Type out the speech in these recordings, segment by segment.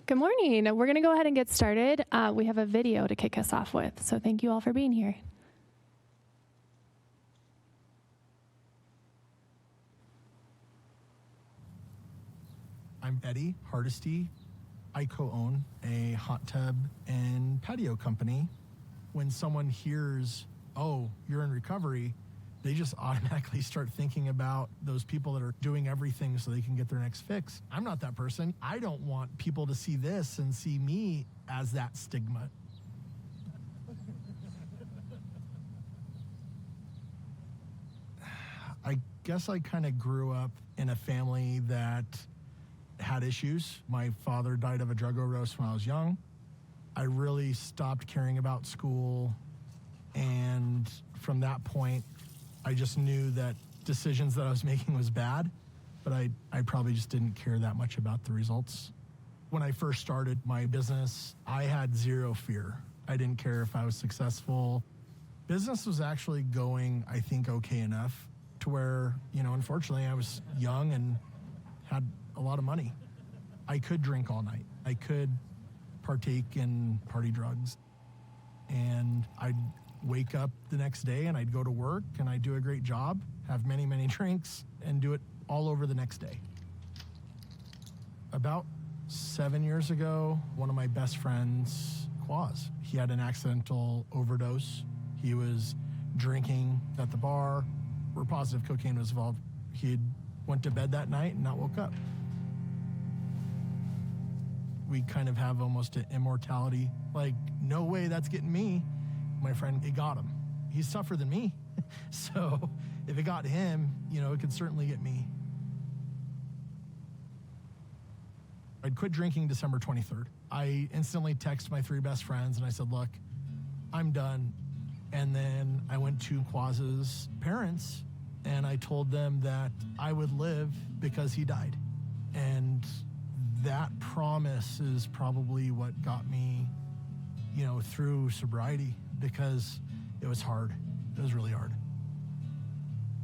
Good morning. We're going to go ahead and get started. We have a video to kick us off with, so thank you all for being here. I'm Eddie Hardesty. I co-own a hot tub and patio company. When someone hears, oh, you're in recovery, they just automatically start thinking about those people that are doing everything so they can get their next fix. I'm not that person. I don't want people to see this and see me as that stigma. I guess I kind of grew up in a family that had issues. My father died of a drug overdose when I was young. I really stopped caring about school, and from that point, I just knew that decisions that I was making was bad, but I probably just didn't care that much about the results. When I first started my business, I had zero fear. I didn't care if I was successful. Business was actually going, I think, okay enough to where, unfortunately, I was young and had a lot of money. I could drink all night. I could partake in party drugs, and I'd wake up the next day and I'd go to work and I'd do a great job, have many, many drinks, and do it all over the next day. About 7 years ago, one of my best friends, Quaz, he had an accidental overdose. He was drinking at the bar. We're positive cocaine was involved. He went to bed that night and not woke up. We kind of have almost an immortality, like, no way that's getting me. My friend, it got him. He's tougher than me. So if it got him, it could certainly get me. I'd quit drinking December 23rd. I instantly texted my 3 best friends and I said, look, I'm done. And then I went to Quaz's parents and I told them that I would live because he died. And that promise is probably what got me, through sobriety, because it was hard. It was really hard.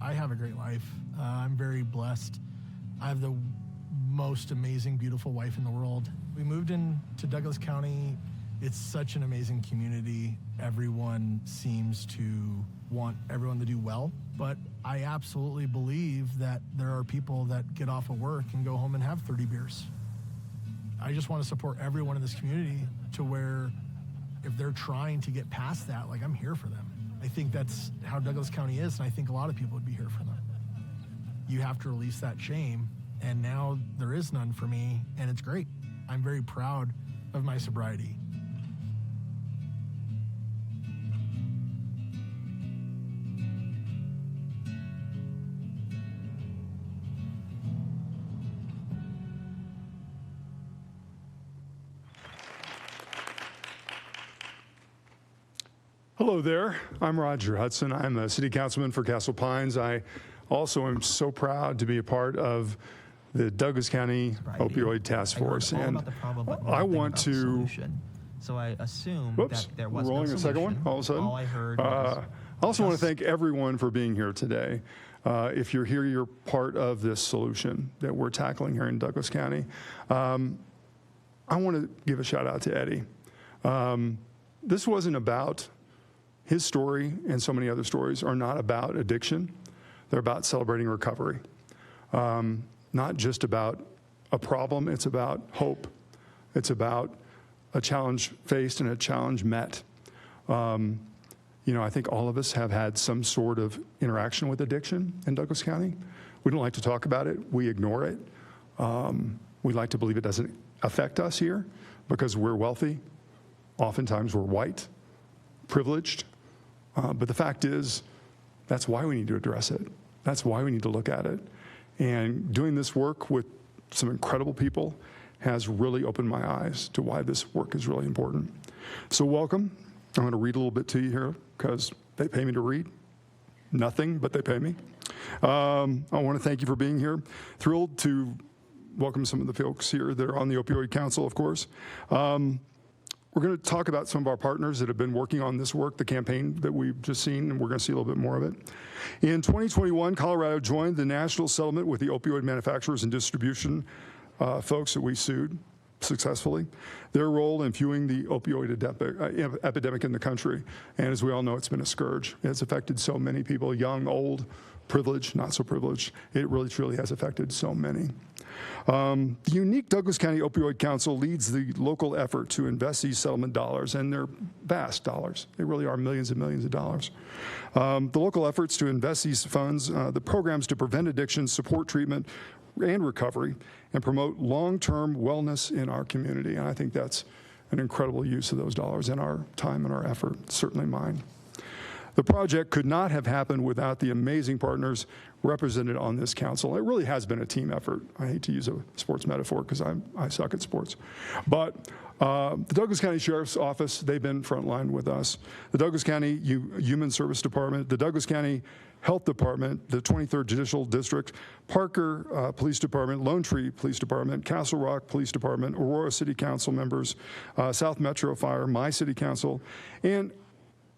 I have a great life. I'm very blessed. I have the most amazing, beautiful wife in the world. We moved into Douglas County. It's such an amazing community. Everyone seems to want everyone to do well, but I absolutely believe that there are people that get off of work and go home and have 30 beers. I just want to support everyone in this community to where if they're trying to get past that, like, I'm here for them. I think that's how Douglas County is, and I think a lot of people would be here for them. You have to release that shame, and now there is none for me, and it's great. I'm very proud of my sobriety. Hello there, I'm Roger Hudson. I'm a city councilman for Castle Pines. I also am so proud to be a part of the Douglas County Opioid Task Force. And I want to, so I assume whoops, that there was rolling no a second solution. one, all of a sudden. All I heard was I also want to thank everyone for being here today. If you're here, you're part of this solution that we're tackling here in Douglas County. I want to give a shout out to Eddie. This wasn't about his story, and so many other stories are not about addiction. They're about celebrating recovery. Not just about a problem, it's about hope. It's about a challenge faced and a challenge met. I think all of us have had some sort of interaction with addiction in Douglas County. We don't like to talk about it. We ignore it. We like to believe it doesn't affect us here because we're wealthy. Oftentimes we're white, privileged. But the fact is, that's why we need to address it. That's why we need to look at it. And doing this work with some incredible people has really opened my eyes to why this work is really important. So welcome. I'm going to read a little bit to you here because they pay me to read. Nothing, but they pay me. I want to thank you for being here. Thrilled to welcome some of the folks here that are on the Opioid Council, of course. We're going to talk about some of our partners that have been working on this work, the campaign that we've just seen, and we're going to see a little bit more of it. In 2021, Colorado joined the national settlement with the opioid manufacturers and distribution folks that we sued. successfully, their role in fueling the opioid epidemic in the country. And as we all know, it's been a scourge. It's affected so many people, young, old, privileged, not so privileged. It really, truly has affected so many. The unique Douglas County Opioid Council leads the local effort to invest these settlement dollars, and they're vast dollars. They really are millions and millions of dollars. The local efforts to invest these funds, the programs to prevent addiction, support treatment and recovery, and promote long-term wellness in our community. And I think that's an incredible use of those dollars and our time and our effort, certainly mine. The project could not have happened without the amazing partners represented on this council. It really has been a team effort. I hate to use a sports metaphor because I suck at sports. But the Douglas County Sheriff's Office, they've been frontline with us. The Douglas County Human Service Department, the Douglas County Health Department, the 23rd Judicial District, Parker Police Department, Lone Tree Police Department, Castle Rock Police Department, Aurora City Council members, South Metro Fire, my city council, and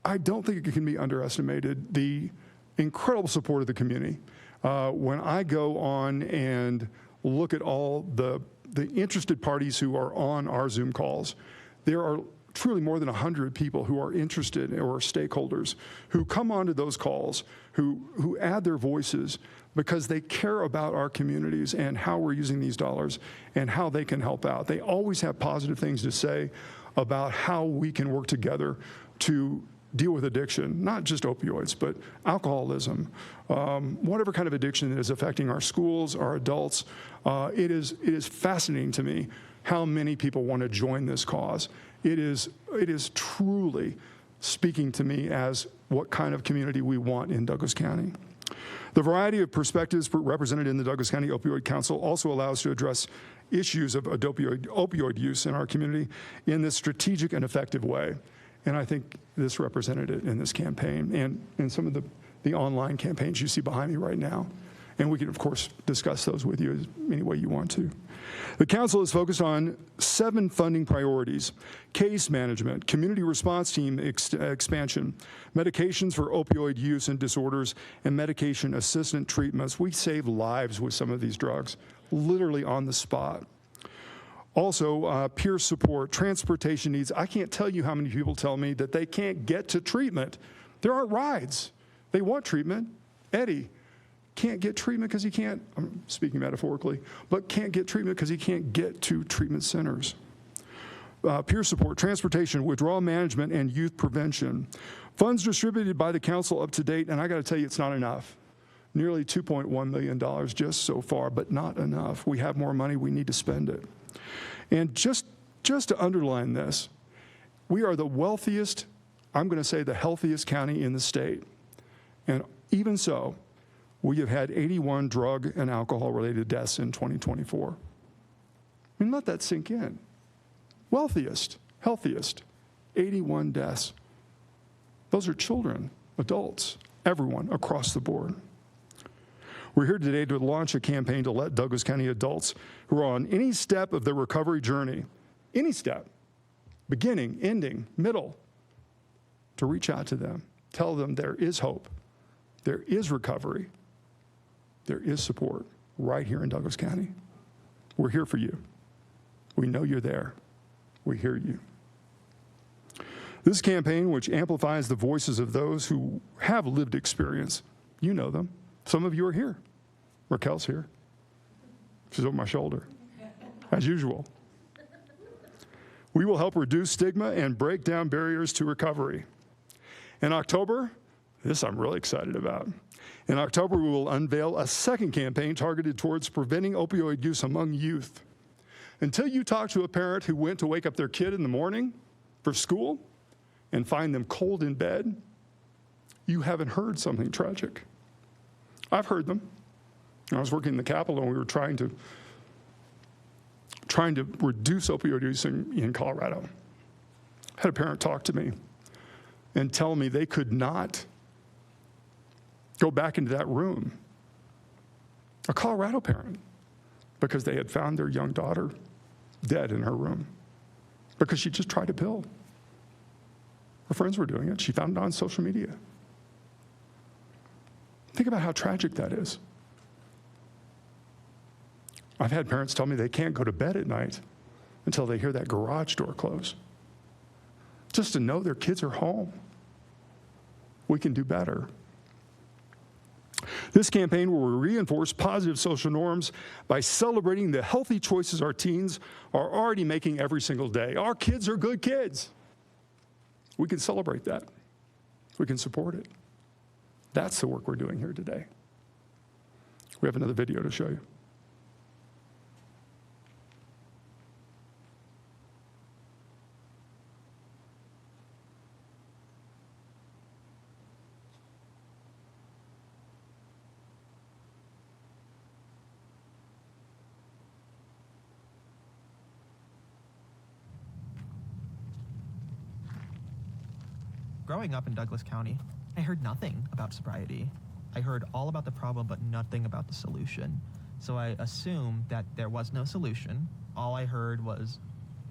I don't think it can be underestimated the incredible support of the community. When I go on and look at all the interested parties who are on our Zoom calls, there are truly more than 100 people who are interested or stakeholders who come onto those calls, who add their voices because they care about our communities and how we're using these dollars and how they can help out. They always have positive things to say about how we can work together to deal with addiction, not just opioids, but alcoholism, whatever kind of addiction that is affecting our schools, our adults. It is fascinating to me how many people want to join this cause. It is truly speaking to me as what kind of community we want in Douglas County. The variety of perspectives represented in the Douglas County Opioid Council also allows to address issues of opioid use in our community in this strategic and effective way. And I think this represented it in this campaign and in some of the online campaigns you see behind me right now. And we can, of course, discuss those with you any way you want to. The council is focused on 7 funding priorities: case management, community response team expansion, medications for opioid use and disorders, and medication assistant treatments. We save lives with some of these drugs, literally on the spot. Also, peer support, transportation needs. I can't tell you how many people tell me that they can't get to treatment. There aren't rides. They want treatment. Eddie can't get treatment because he can't, I'm speaking metaphorically, but can't get treatment because he can't get to treatment centers. Peer support, transportation, withdrawal management, and youth prevention. Funds distributed by the council up to date, and I got to tell you, it's not enough. Nearly $2.1 million just so far, but not enough. We have more money, we need to spend it. And just to underline this, we are the wealthiest, I'm going to say the healthiest county in the state. And even so, we have had 81 drug and alcohol-related deaths in 2024. I mean, let that sink in. Wealthiest, healthiest, 81 deaths. Those are children, adults, everyone across the board. We're here today to launch a campaign to let Douglas County adults who are on any step of their recovery journey, any step, beginning, ending, middle, to reach out to them, tell them there is hope, there is recovery, there is support right here in Douglas County. We're here for you. We know you're there. We hear you. This campaign, which amplifies the voices of those who have lived experience, you know them. Some of you are here. Raquel's here. She's over my shoulder, as usual. We will help reduce stigma and break down barriers to recovery. In October, this I'm really excited about. In October, we will unveil a second campaign targeted towards preventing opioid use among youth. Until you talk to a parent who went to wake up their kid in the morning for school and find them cold in bed, you haven't heard something tragic. I've heard them. I was working in the Capitol and we were trying to reduce opioid use in Colorado. I had a parent talk to me and tell me they could not go back into that room. A Colorado parent, because they had found their young daughter dead in her room because she just tried a pill. Her friends were doing it. She found it on social media. Think about how tragic that is. I've had parents tell me they can't go to bed at night until they hear that garage door close. Just to know their kids are home. We can do better. This campaign will reinforce positive social norms by celebrating the healthy choices our teens are already making every single day. Our kids are good kids. We can celebrate that. We can support it. That's the work we're doing here today. We have another video to show you. Growing up in Douglas County, I heard nothing about sobriety. I heard all about the problem, but nothing about the solution. So I assumed that there was no solution. All I heard was,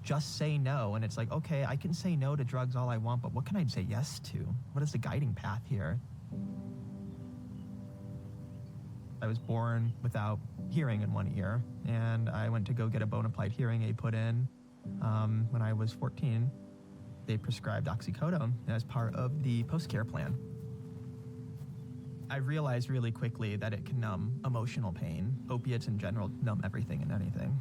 just say no. And it's like, okay, I can say no to drugs all I want, but what can I say yes to? What is the guiding path here? I was born without hearing in one ear, and I went to go get a bona fide hearing aid put in when I was 14. They prescribed oxycodone as part of the post-care plan. I realized really quickly that it can numb emotional pain. Opiates in general numb everything and anything.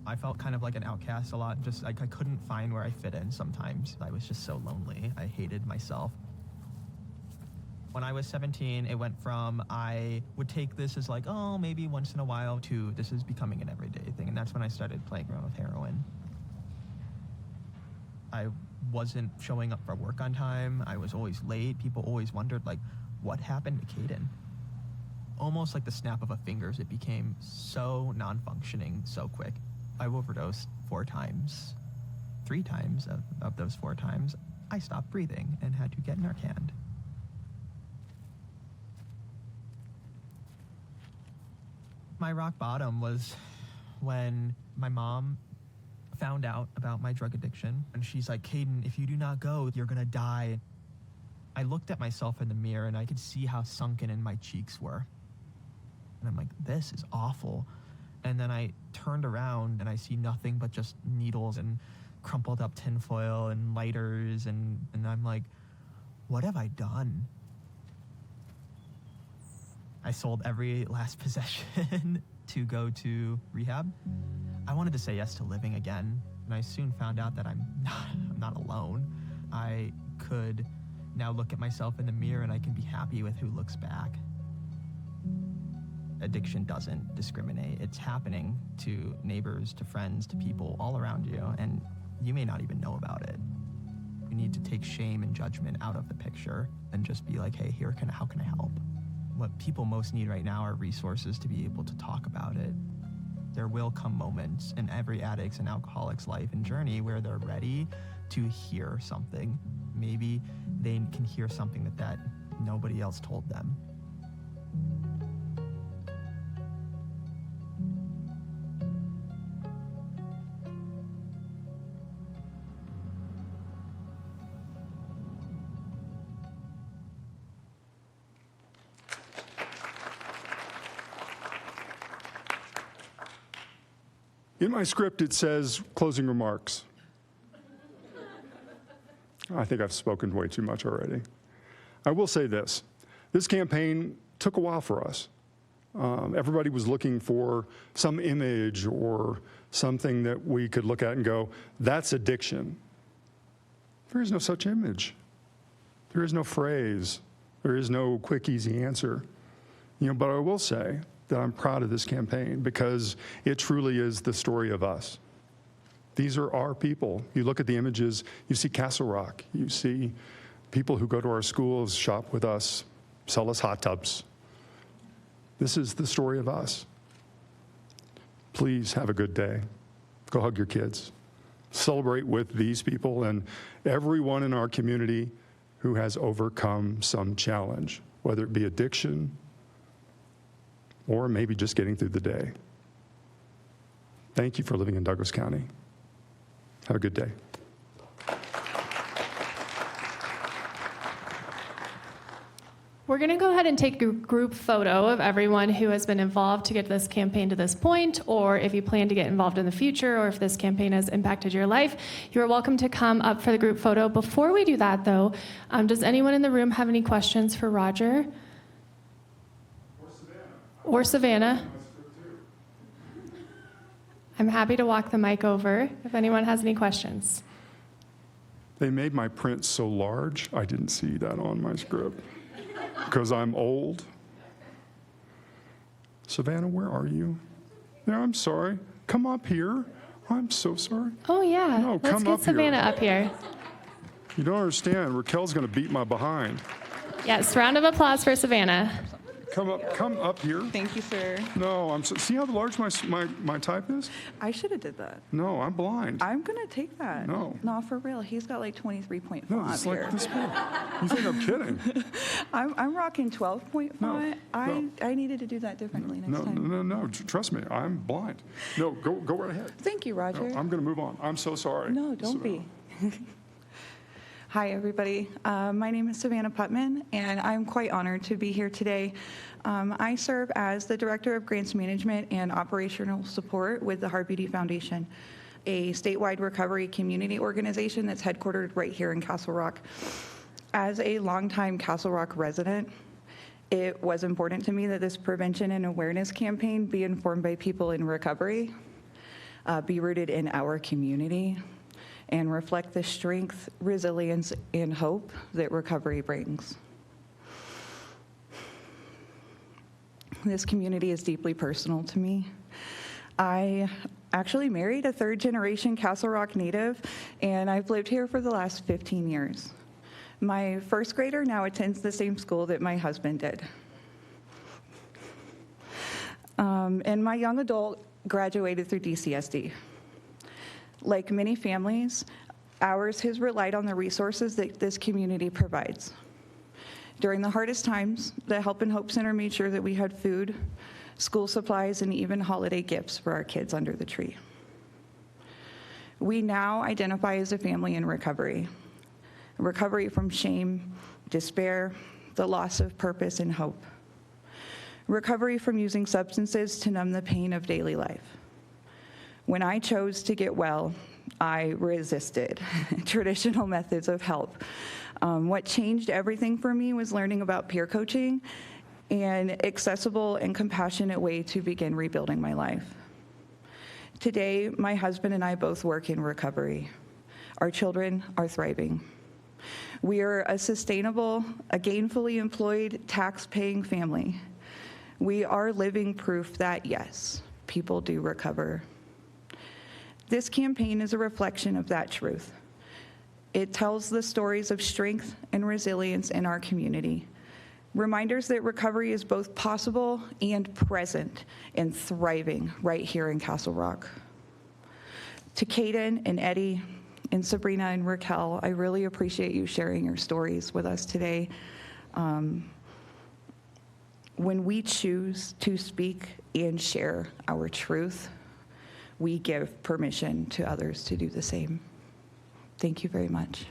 I felt kind of like an outcast a lot, just like I couldn't find where I fit in sometimes. I was just so lonely. I hated myself. When I was 17, it went from I would take this as like, oh, maybe once in a while, to this is becoming an everyday thing. And that's when I started playing around with heroin. I wasn't showing up for work on time. I was always late. People always wondered, like, what happened to Caden? Almost like the snap of a fingers, it became so non-functioning so quick. I overdosed 4 times. 3 times of those 4 times, I stopped breathing and had to get Narcan. My rock bottom was when my mom found out about my drug addiction, and she's like, Caden, if you do not go, you're gonna die. I looked at myself in the mirror and I could see how sunken in my cheeks were. And I'm like, this is awful. And then I turned around and I see nothing but just needles and crumpled up tinfoil and lighters, and I'm like, what have I done? I sold every last possession to go to rehab. I wanted to say yes to living again, and I soon found out that I'm not alone. I could now look at myself in the mirror and I can be happy with who looks back. Addiction doesn't discriminate. It's happening to neighbors, to friends, to people all around you, and you may not even know about it. You need to take shame and judgment out of the picture and just be like, hey, how can I help? What people most need right now are resources to be able to talk about it. There will come moments in every addict's and alcoholic's life and journey where they're ready to hear something. Maybe they can hear something that nobody else told them. In my script, it says closing remarks. I think I've spoken way too much already. I will say this. This campaign took a while for us. Everybody was looking for some image or something that we could look at and go, that's addiction. There is no such image. There is no phrase. There is no quick, easy answer. But I will say that I'm proud of this campaign because it truly is the story of us. These are our people. You look at the images, you see Castle Rock, you see people who go to our schools, shop with us, sell us hot tubs. This is the story of us. Please have a good day. Go hug your kids. Celebrate with these people and everyone in our community who has overcome some challenge, whether it be addiction, or maybe just getting through the day. Thank you for living in Douglas County. Have a good day. We're going to go ahead and take a group photo of everyone who has been involved to get this campaign to this point, or if you plan to get involved in the future, or if this campaign has impacted your life. You're welcome to come up for the group photo. Before we do that, though, does anyone in the room have any questions for Roger? Or Savannah? I'm happy to walk the mic over if anyone has any questions. They made my print so large, I didn't see that on my script because I'm old. Savannah, where are you? Yeah, I'm sorry. Come up here. I'm so sorry. Oh, yeah. No, Let's come get up Savannah here. up here. You don't understand. Raquel's going to beat my behind. Yes, round of applause for Savannah. Come up here. Thank you, sir. No, see how large my type is? I should have did that. No, I'm blind. I'm going to take that. No. No, for real. He's got like 23-point No, font it's here. like this big. You think I'm kidding? I'm rocking 12-point No, font. I needed to do that differently next time. No. Trust me, I'm blind. No, go right ahead. Thank you, Roger. No, I'm going to move on. I'm so sorry. No, don't be. Hi, everybody. My name is Savannah Putman, and I'm quite honored to be here today. I serve as the Director of Grants Management and Operational Support with the Heart Beauty Foundation, a statewide recovery community organization that's headquartered right here in Castle Rock. As a longtime Castle Rock resident, it was important to me that this prevention and awareness campaign be informed by people in recovery, be rooted in our community, and reflect the strength, resilience, and hope that recovery brings. This community is deeply personal to me. I actually married a third-generation Castle Rock native, and I've lived here for the last 15 years. My first grader now attends the same school that my husband did. And my young adult graduated through DCSD. Like many families, ours has relied on the resources that this community provides. During the hardest times, the Help and Hope Center made sure that we had food, school supplies, and even holiday gifts for our kids under the tree. We now identify as a family in recovery from shame, despair, the loss of purpose and hope. Recovery from using substances to numb the pain of daily life. When I chose to get well, I resisted traditional methods of help. What changed everything for me was learning about peer coaching, an accessible and compassionate way to begin rebuilding my life. Today, my husband and I both work in recovery. Our children are thriving. We are a sustainable, a gainfully employed, tax-paying family. We are living proof that, yes, people do recover. This campaign is a reflection of that truth. It tells the stories of strength and resilience in our community. Reminders that recovery is both possible and present and thriving right here in Castle Rock. To Kaden and Eddie and Sabrina and Raquel, I really appreciate you sharing your stories with us today. When we choose to speak and share our truth, we give permission to others to do the same. Thank you very much.